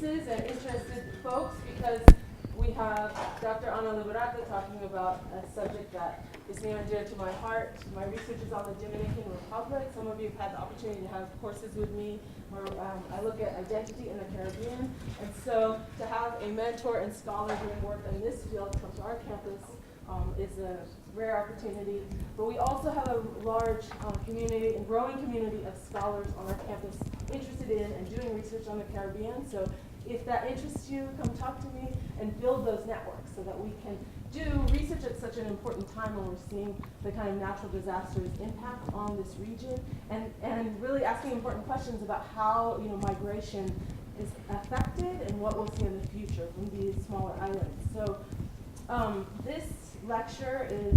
voices and interested folks because we have Dr. Ana Liberato talking about a subject that is near and dear to my heart. My research is on the Dominican Republic. Some of you have had the opportunity to have courses with me where I look at identity in the Caribbean. And so to have a mentor and scholar doing work in this field come to our campus is a rare opportunity. But we also have a large community and growing community of scholars on our campus interested in and doing research on the Caribbean. So if that interests you, come talk to me and build those networks so that we can do research at such an important time when we're seeing the kind of natural disasters impact on this region and really asking important questions about how migration is affected and what we'll see in the future from these smaller islands. So this lecture is,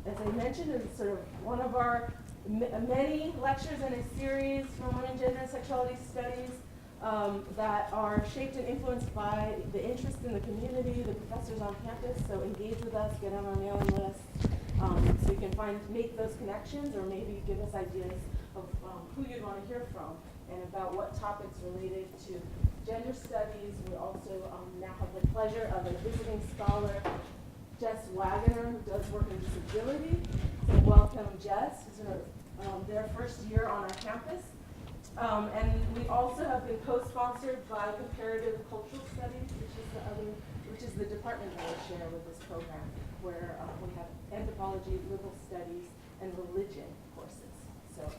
as I mentioned, is sort of one of our many lectures in a series from Women, Gender, and Sexuality Studies that are shaped and influenced by the interest in the community, the professors on campus. So engage with us, get on our mailing list, so you can make those connections, or maybe give us ideas of who you'd want to hear from and about what topics related to gender studies. We also now have the pleasure of a visiting scholar, Jess Wagoner, who does work in disability. So welcome, Jess. This is their first year on our campus. And we also have been co-sponsored by Comparative Cultural Studies, which is the department that I share with this program, where we have anthropology, liberal studies, and religion courses. So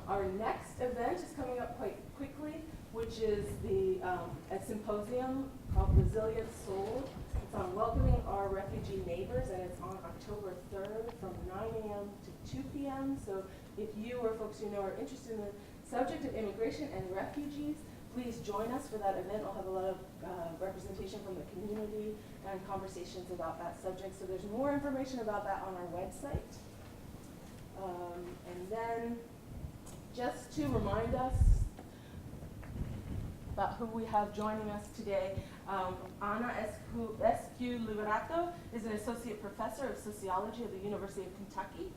our next event is coming up quite quickly, which is a symposium called Resilient Soul. It's on welcoming our refugee neighbors, and it's on October 3rd from 9 a.m. to 2 p.m. So if you or folks you know are interested in the subject of immigration and refugees, please join us for that event. We'll have a lot of representation from the community and conversations about that subject. So there's more information about that on our website. And then just to remind us about who we have joining us today, Ana Liberato is an associate professor of sociology at the University of Kentucky.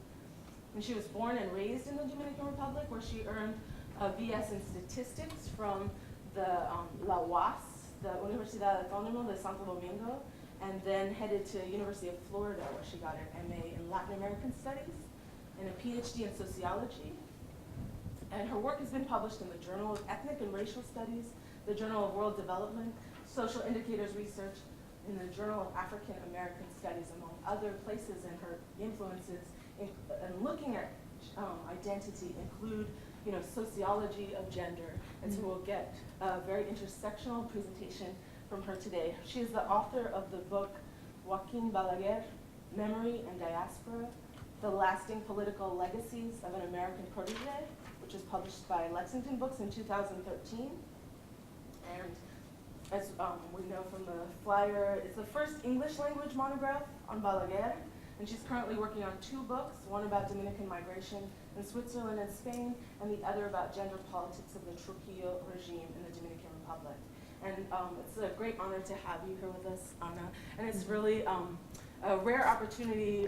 And she was born and raised in the Dominican Republic, where she earned a BS in statistics from the La UAS, the Universidad Autónoma de Santo Domingo, and then headed to University of Florida, where she got an MA in Latin American Studies and a PhD in sociology. And her work has been published in the Journal of Ethnic and Racial Studies, the Journal of World Development, Social Indicators Research, in the Journal of African American Studies, among other places. And her influences in looking at identity include, sociology of gender. And so we'll get a very intersectional presentation from her today. She is the author of the book Joaquin Balaguer, Memory and Diaspora, The Lasting Political Legacies of an American Protege, which was published by Lexington Books in 2013. And as we know from the flyer, it's the first English language monograph on Balaguer, and she's currently working on 2 books, one about Dominican migration in Switzerland and Spain, and the other about gender politics of the Trujillo regime in the Dominican Republic. And it's a great honor to have you here with us, Ana, and it's really a rare opportunity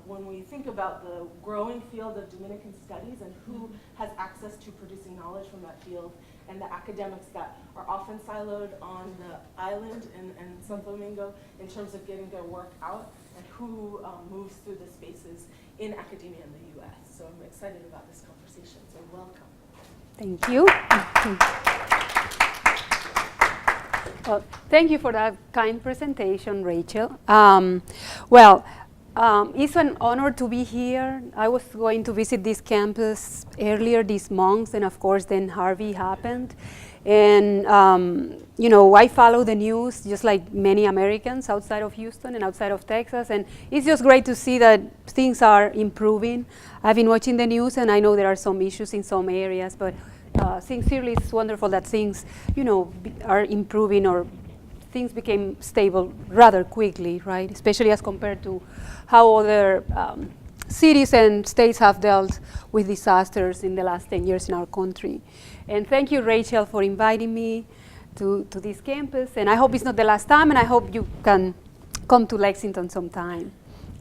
when we think about the growing field of Dominican studies and who has access to producing knowledge from that field, and the academics that are often siloed on the island and Santo Domingo in terms of getting their work out, and who moves through the spaces in academia in the U.S. So I'm excited about this conversation, so welcome. Thank you. Well, thank you for that kind presentation, Rachel. It's an honor to be here. I was going to visit this campus earlier this month, and of course then Harvey happened. And I follow the news just like many Americans outside of Houston and outside of Texas, and it's just great to see that things are improving. I've been watching the news, and I know there are some issues in some areas, but sincerely, it's wonderful that things, are improving, or things became stable rather quickly, right? Especially as compared to how other cities and states have dealt with disasters in the last 10 years in our country. And thank you, Rachel, for inviting me to this campus. And I hope it's not the last time, and I hope you can come to Lexington sometime.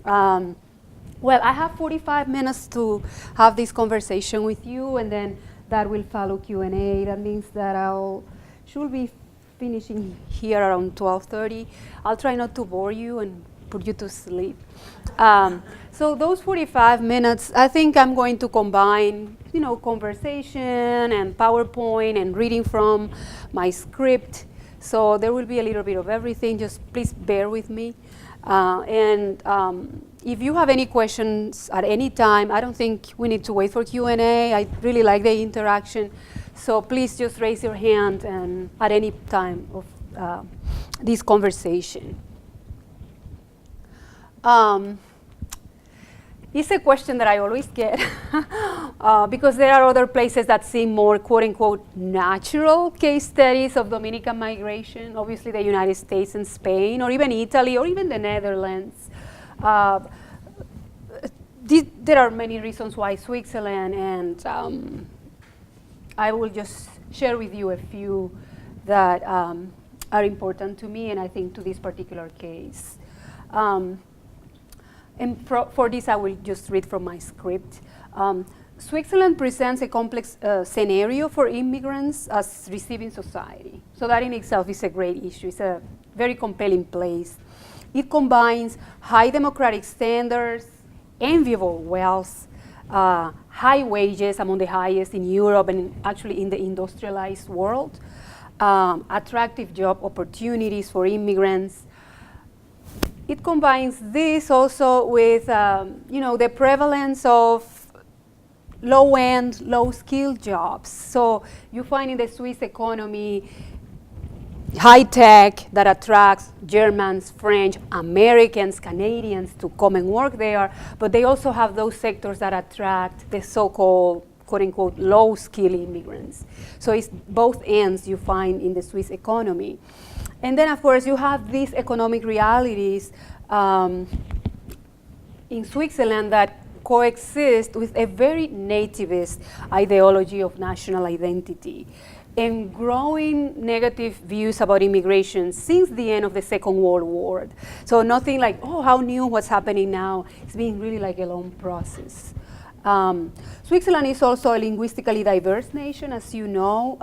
I have 45 minutes to have this conversation with you, and then that will follow Q&A. That means that should be finishing here around 12:30. I'll try not to bore you and put you to sleep. So those 45 minutes, I think I'm going to combine, conversation and PowerPoint and reading from my script. So there will be a little bit of everything. Just please bear with me. If you have any questions at any time, I don't think we need to wait for Q&A. I really like the interaction. So please just raise your hand and at any time of this conversation. It's a question that I always get because there are other places that seem more quote-unquote natural case studies of Dominican migration, obviously the United States and Spain, or even Italy, or even the Netherlands. There are many reasons why Switzerland, and I will just share with you a few that are important to me and I think to this particular case. And for this, I will just read from my script. Switzerland presents a complex scenario for immigrants as receiving society. So that in itself is a great issue. It's a very compelling place. It combines high democratic standards, enviable wealth, high wages, among the highest in Europe and actually in the industrialized world, attractive job opportunities for immigrants. It combines this also with, the prevalence of low-end, low-skilled jobs. So you find in the Swiss economy high-tech that attracts Germans, French, Americans, Canadians to come and work there, but they also have those sectors that attract the so-called, quote-unquote, low-skilled immigrants. So it's both ends you find in the Swiss economy. And then, of course, you have these economic realities in Switzerland that coexist with a very nativist ideology of national identity and growing negative views about immigration since the end of the Second World War. So nothing like, oh, how new, what's happening now? It's been really like a long process. Switzerland is also a linguistically diverse nation, as you know,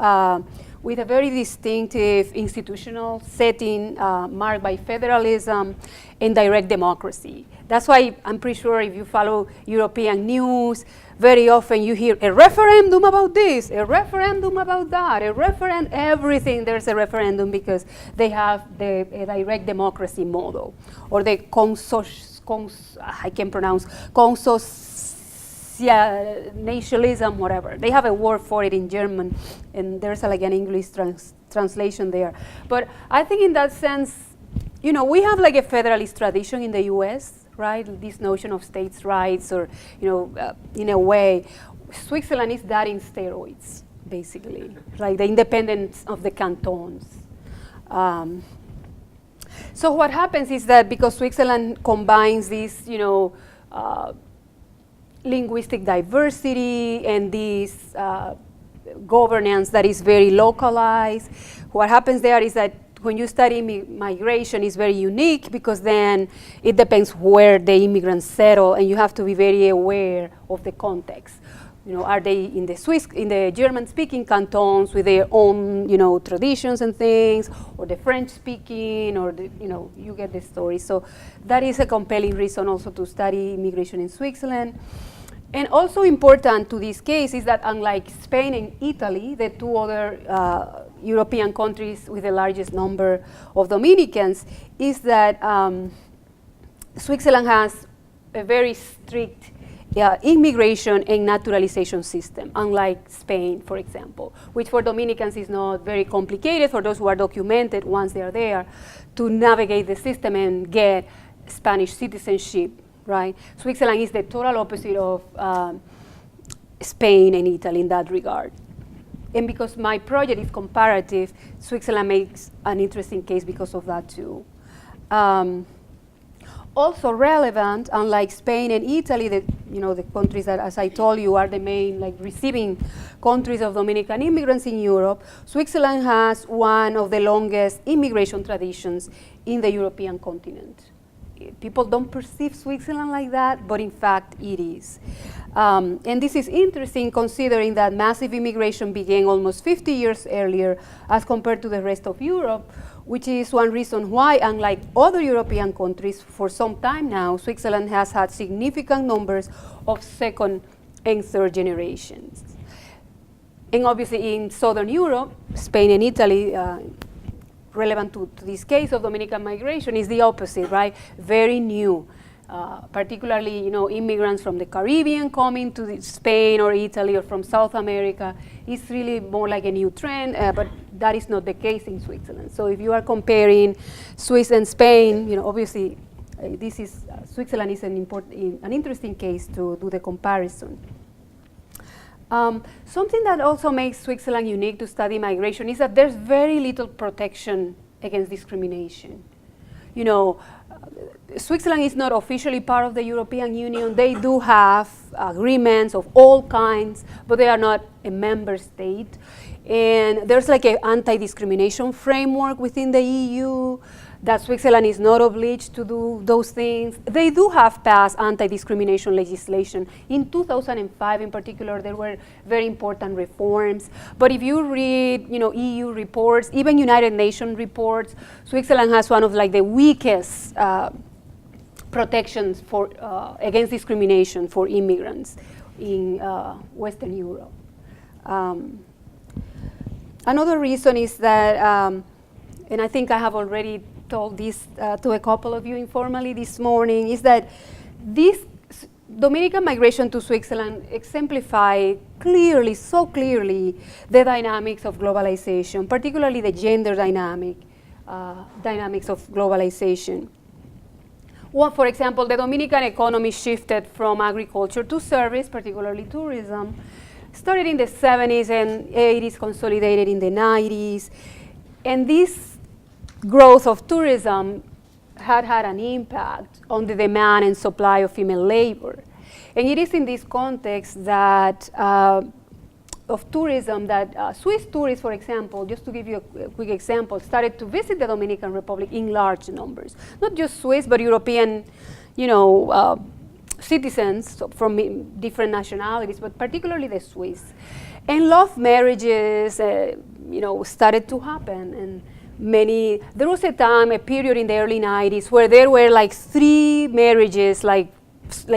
with a very distinctive institutional setting marked by federalism and direct democracy. That's why I'm pretty sure if you follow European news, very often you hear a referendum about this, a referendum about that, a referendum, everything there's a referendum because they have the direct democracy model, or the nationalism, whatever. They have a word for it in German, and there's like an English translation there. But I think in that sense, we have like a federalist tradition in the US, right? This notion of states' rights, or, in a way, Switzerland is that in steroids, basically, like the independence of the cantons. So what happens is that because Switzerland combines this, linguistic diversity and this governance that is very localized. What happens there is that when you study migration, it's very unique because then it depends where the immigrants settle, and you have to be very aware of the context. Are they in the German-speaking cantons with their own, traditions and things, or the French-speaking, or you get the story. So that is a compelling reason also to study immigration in Switzerland. And also important to this case is that unlike Spain and Italy, the two other European countries with the largest number of Dominicans, is that Switzerland has a very strict immigration and naturalization system, unlike Spain, for example, which for Dominicans is not very complicated for those who are documented once they are there to navigate the system and get Spanish citizenship, right? Switzerland is the total opposite of Spain and Italy in that regard. And because my project is comparative, Switzerland makes an interesting case because of that too. Also relevant, unlike Spain and Italy, the countries that, as I told you, are the main receiving countries of Dominican immigrants in Europe, Switzerland has one of the longest immigration traditions in the European continent. people don't perceive Switzerland like that, but in fact it is. And this is interesting considering that massive immigration began almost 50 years earlier as compared to the rest of Europe, which is one reason why, unlike other European countries, for some time now, Switzerland has had significant numbers of second and third generations. And obviously in Southern Europe, Spain and Italy, relevant to this case of Dominican migration, is the opposite, right? Very new. Particularly, immigrants from the Caribbean coming to Spain or Italy or from South America. It's really more like a new trend, but that is not the case in Switzerland. So if you are comparing Swiss and Spain, obviously this is Switzerland is an interesting case to do the comparison. Something that also makes Switzerland unique to study migration is that there's very little protection against discrimination. Switzerland is not officially part of the European Union. They do have agreements of all kinds, but they are not a member state. And there's like an anti-discrimination framework within the EU that Switzerland is not obliged to do those things. They do have passed anti-discrimination legislation. In 2005 in particular, there were very important reforms. But if you read EU reports, even United Nations reports, Switzerland has one of like the weakest protections for against discrimination for immigrants in Western Europe. Another reason is that, and I think I have already told this to a couple of you informally this morning, is that this Dominican migration to Switzerland exemplify clearly, so clearly, the dynamics of globalization, particularly the gender dynamics of globalization. Well, for example, the Dominican economy shifted from agriculture to service, particularly tourism, started in the 70s and 80s, consolidated in the 90s. And this growth of tourism had an impact on the demand and supply of female labor. And it is in this context that of tourism that Swiss tourists, for example, just to give you a quick example, started to visit the Dominican Republic in large numbers. Not just Swiss, but European, citizens from different nationalities, but particularly the Swiss. And love marriages, started to happen. And there was a period in the early 90s where there were like 3 marriages, like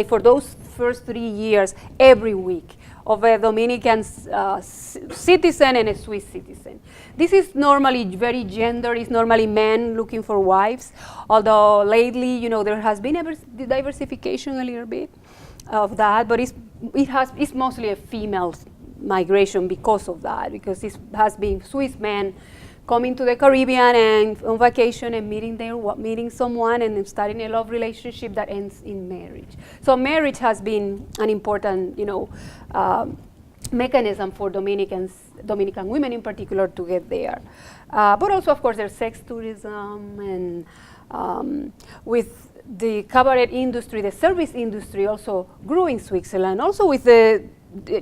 for those first 3 years, every week, of a Dominican citizen and a Swiss citizen. This is normally very gendered. It's normally men looking for wives, although lately, there has been a diversification a little bit of that, but it's mostly a female migration because of that, because it has been Swiss men coming to the Caribbean and on vacation and meeting someone and starting a love relationship that ends in marriage. So marriage has been an important, mechanism for Dominican women in particular to get there. But also, of course, there's sex tourism, and with the cabaret industry, the service industry also grew in Switzerland, also with the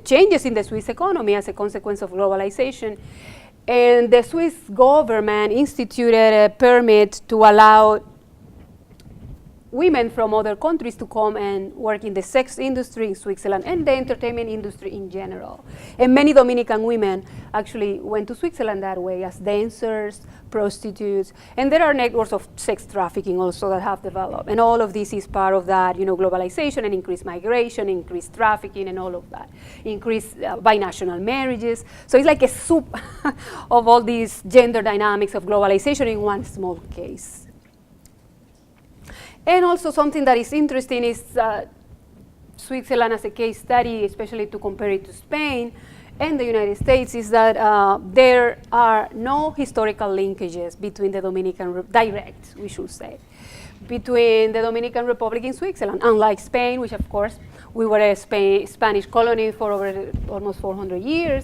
changes in the Swiss economy as a consequence of globalization. And the Swiss government instituted a permit to allow women from other countries to come and work in the sex industry in Switzerland and the entertainment industry in general. And many Dominican women actually went to Switzerland that way as dancers, prostitutes, and there are networks of sex trafficking also that have developed. And all of this is part of that, globalization and increased migration, increased trafficking, and all of that. Increased binational marriages. So it's like a soup of all these gender dynamics of globalization in one small case. And also something that is interesting is Switzerland as a case study, especially to compare it to Spain and the United States, is that there are no historical linkages between the direct, we should say, between the Dominican Republic and Switzerland, unlike Spain, which of course we were a Spanish colony for over almost 400 years,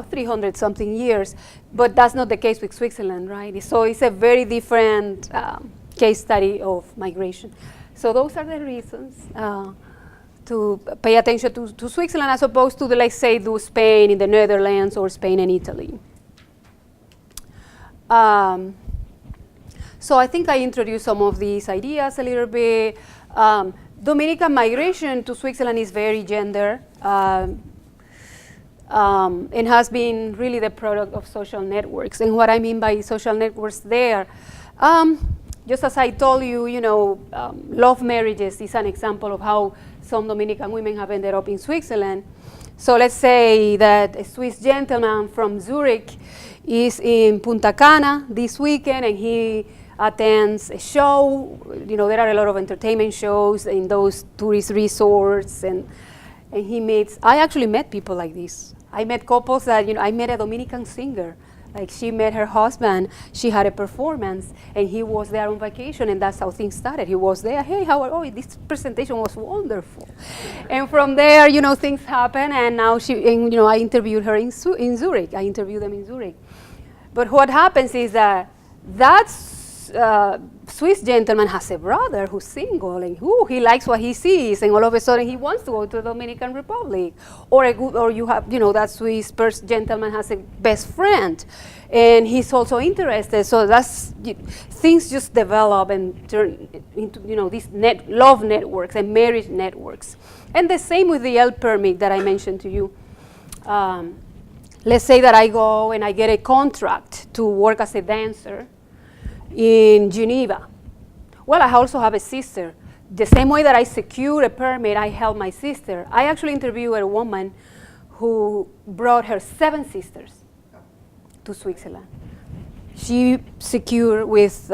300 something years, but that's not the case with Switzerland, right? So it's a very different case study of migration. So those are the reasons to pay attention to Switzerland as opposed to, let's say, do Spain in the Netherlands or Spain and Italy. So I think I introduced some of these ideas a little bit. Dominican migration to Switzerland is very gender, and has been really the product of social networks. And what I mean by social networks there, just as I told you, love marriages is an example of how some Dominican women have ended up in Switzerland. So let's say that a Swiss gentleman from Zurich is in Punta Cana this weekend, and he attends a show. There are a lot of entertainment shows in those tourist resorts, and he meets. I actually met people like this. I met couples that, I met a Dominican singer. Like, she met her husband, she had a performance, and he was there on vacation, and that's how things started. He was there, hey, this presentation was wonderful. And from there, things happen, and now I interviewed her in Zurich. I interviewed them in Zurich. But what happens is that Swiss gentleman has a brother who's single, and he likes what he sees, and all of a sudden he wants to go to the Dominican Republic. Or you have, that Swiss gentleman has a best friend, and he's also interested. So things just develop and turn into, these love networks and marriage networks. And the same with the L permit that I mentioned to you. Let's say that I go and I get a contract to work as a dancer in Geneva. Well, I also have a sister. The same way that I secured a permit, I helped my sister. I actually interviewed a woman who brought her 7 sisters to Switzerland. She secured with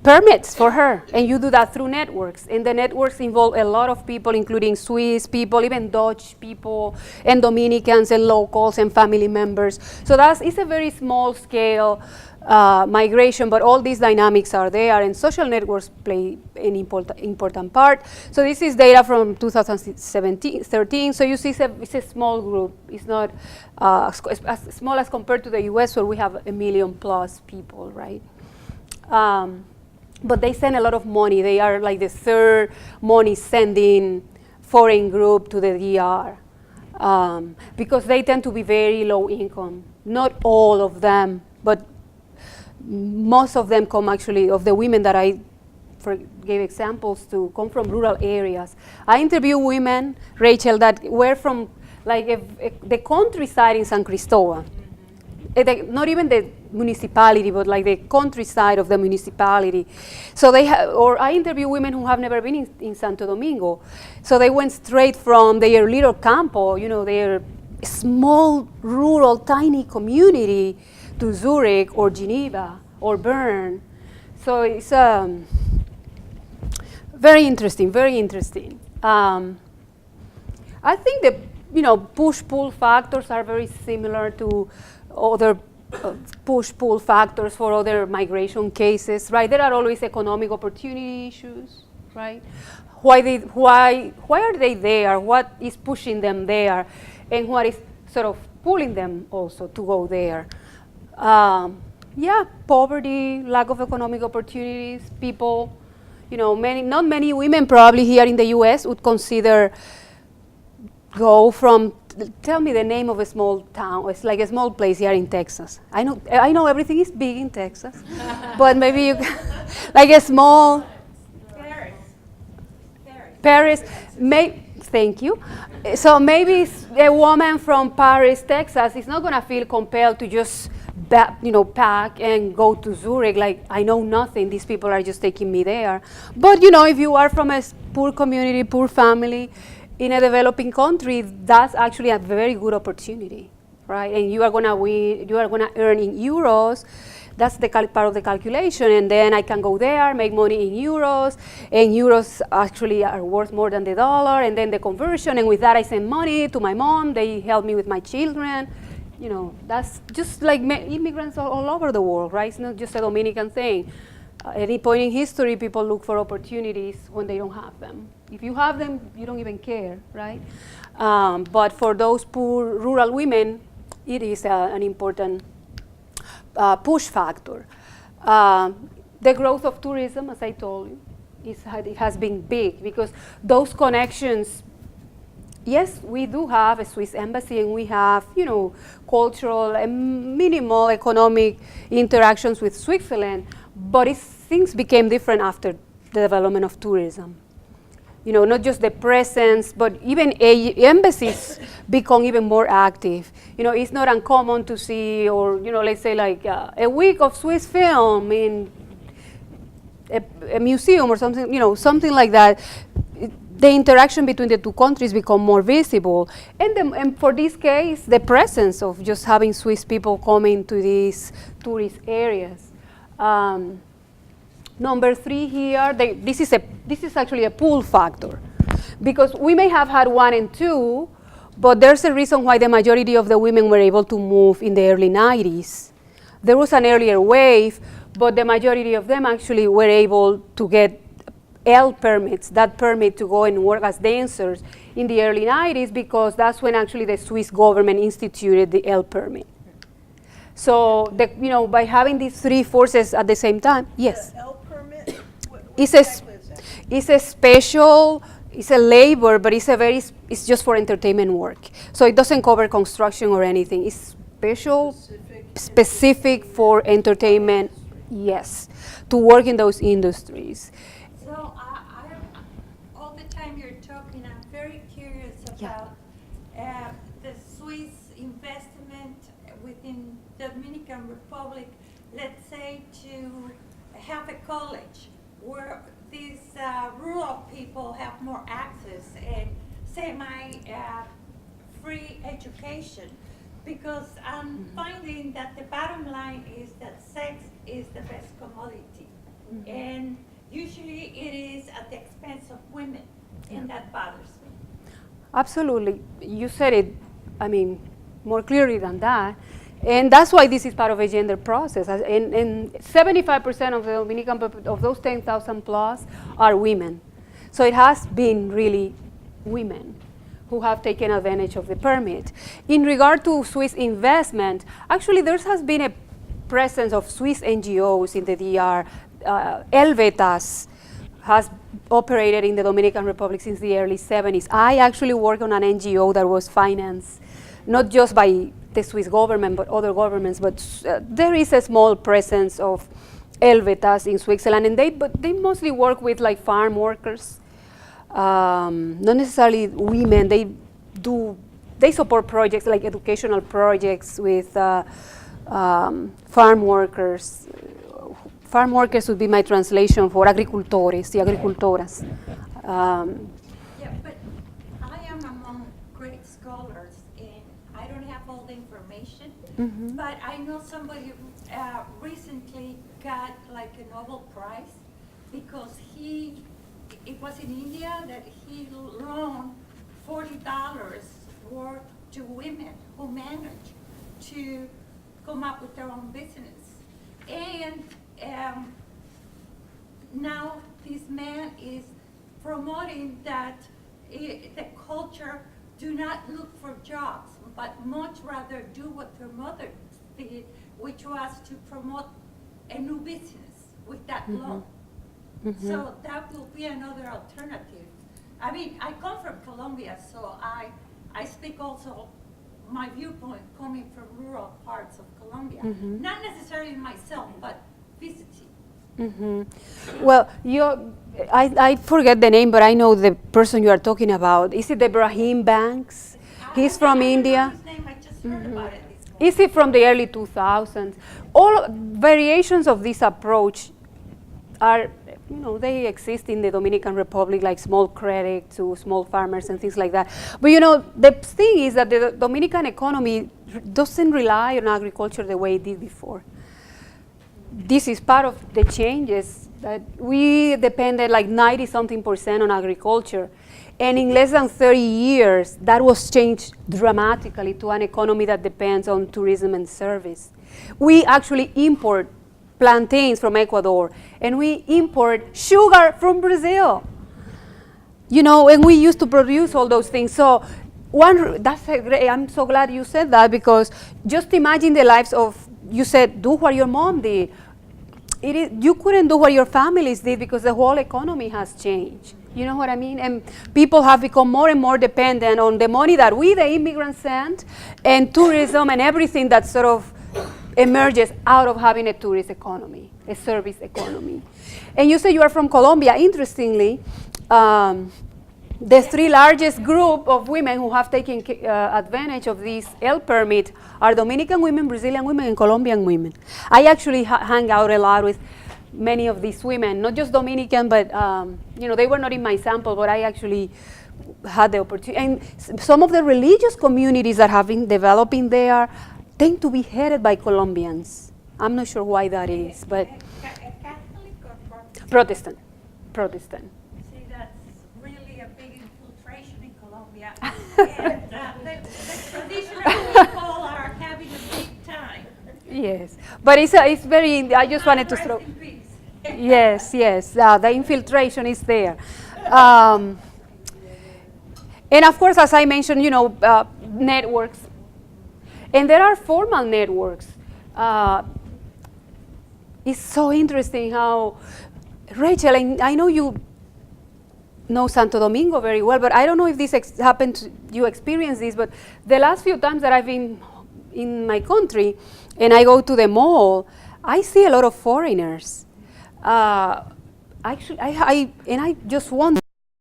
permits for her, and you do that through networks. And the networks involve a lot of people, including Swiss people, even Dutch people, and Dominicans, and locals, and family members. So it's a very small scale migration, but all these dynamics are there, and social networks play an important part. So this is data from 2013. So you see it's a small group. It's not as small as compared to the US, where we have 1 million plus people, right? But they send a lot of money. They are like the 3rd money sending foreign group to the DR, because they tend to be very low income. Not all of them, but most of them come actually, of the women that I gave examples to, come from rural areas. I interview women, Rachel, that were from the countryside in San Cristobal. Not even the municipality, but like the countryside of the municipality. So or I interview women who have never been in Santo Domingo. So they went straight from their little campo, their small, rural, tiny community, to Zurich or Geneva or Bern. So it's very interesting, very interesting. I think the push-pull factors are very similar to other push-pull factors for other migration cases, right? There are always economic opportunity issues, right? Why are they there? What is pushing them there? And what is sort of pulling them also to go there? Poverty, lack of economic opportunities, people, not many women probably here in the US would consider tell me the name of a small town. It's like a small place here in Texas. I know everything is big in Texas, but maybe you like a small Paris. Thank you. So maybe a woman from Paris, Texas is not going to feel compelled to just pack and go to Zurich, like, I know nothing, these people are just taking me there. But if you are from a poor community, poor family, in a developing country, that's actually a very good opportunity, right? And you are gonna earn in euros. That's the part of the calculation, and then I can go there, make money in euros, and euros actually are worth more than the dollar, and then the conversion, and with that I send money to my mom, they help me with my children. That's just like immigrants all over the world, right? It's not just a Dominican thing. At any point in history, people look for opportunities when they don't have them. If you have them, you don't even care, right? But for those poor rural women, it is an important push factor. The growth of tourism, as I told you, it has been big because those connections. Yes, we do have a Swiss embassy, and we have, cultural and minimal economic interactions with Switzerland. But things became different after the development of tourism. You know, not just the presence, but even embassies become even more active. You know, it's not uncommon to see, or, you know, let's say like a week of Swiss film in a museum or something, you know, something like that. The interaction between the two countries become more visible. And for this case, the presence of just having Swiss people coming to these tourist areas. Number 3 here, this is actually a pull factor, because we may have had 1 and 2, but there's a reason why the majority of the women were able to move in the early 90s. There was an earlier wave, but the majority of them actually were able to get L permits, that permit to go and work as dancers in the early 90s, because that's when actually the Swiss government instituted the L permit. So, you know, by having these 3 forces at the same time, yes. The L permit? What It's exactly is that? it's a special, it's a labor, but it's just for entertainment work. So it doesn't cover construction or anything. It's specific for entertainment, yes, to work in those industries. So all the time you're talking, I'm very curious about the Swiss investment within Dominican Republic, let's say to have a college where these rural people have more access and semi-free education. Because I'm finding that the bottom line is that sex is the best commodity. And usually it is at the expense of women, and that bothers me. Absolutely. You said it, I mean, more clearly than that. And that's why this is part of a gender process. And 75% of the Dominican, of those 10,000 plus, are women. So it has been really women who have taken advantage of the permit. In regard to Swiss investment, actually there has been a presence of Swiss NGOs in the DR. Helvetas has operated in the Dominican Republic since the early 70s. I actually work on an NGO that was financed not just by the Swiss government, but other governments. But there is a small presence of Helvetas in Switzerland, and they mostly work with like farm workers. Not necessarily women. They support projects like educational projects with farm workers. Farm workers would be my translation for agricultores y agricultoras. Yeah, but I am among great scholars, and I don't have all the information, but I know somebody recently got like a Nobel Prize because it was in India that he loaned $40 to women who managed to come up with their own business. And now this man is promoting that the culture do not look for jobs, but much rather do what their mother did, which was to promote a new business with that loan. So that will be another alternative. I mean, I come from Colombia, so I speak also my viewpoint coming from rural parts of Colombia. Not necessarily myself, but visiting. Well, I forget the name, but I know the person you are talking about. Is it Ibrahim Banks? He's from India. I don't know his name, I just heard about it this morning. Is it from the early 2000s? All variations of this approach are, you know, they exist in the Dominican Republic, like small credit to small farmers and things like that. But you know, the thing is that the Dominican economy doesn't rely on agriculture the way it did before. This is part of the changes that we depended like 90-something% on agriculture. And in less than 30 years, that was changed dramatically to an economy that depends on tourism and service. We actually import plantains from Ecuador, and we import sugar from Brazil. You know, and we used to produce all those things. So I'm so glad you said that, because just imagine the lives of, you said, do what your mom did. You couldn't do what your families did because the whole economy has changed. You know what I mean? And people have become more and more dependent on the money that we, the immigrants, send, and tourism and everything that sort of emerges out of having a tourist economy. a service economy. And you say you are from Colombia. Interestingly, the three largest group of women who have taken advantage of this L permit are Dominican women, Brazilian women, and Colombian women. I actually hang out a lot with many of these women, not just Dominican, but they were not in my sample, but I actually had the opportunity. And some of the religious communities that have been developing there tend to be headed by Colombians. I'm not sure why that is, but Catholic or Protestant. Protestant. See, that's really a big infiltration in Colombia. And the traditional people are having a big time. Yes, but it's very. I just wanted to Rest throw. in peace. Yes, the infiltration is there. And of course, as I mentioned, networks. And there are formal networks. It's so interesting how, Rachel, and I know you know Santo Domingo very well, but I don't know if this happened to you experience this, but the last few times that I've been in my country and I go to the mall, I see a lot of foreigners. Actually, I just wonder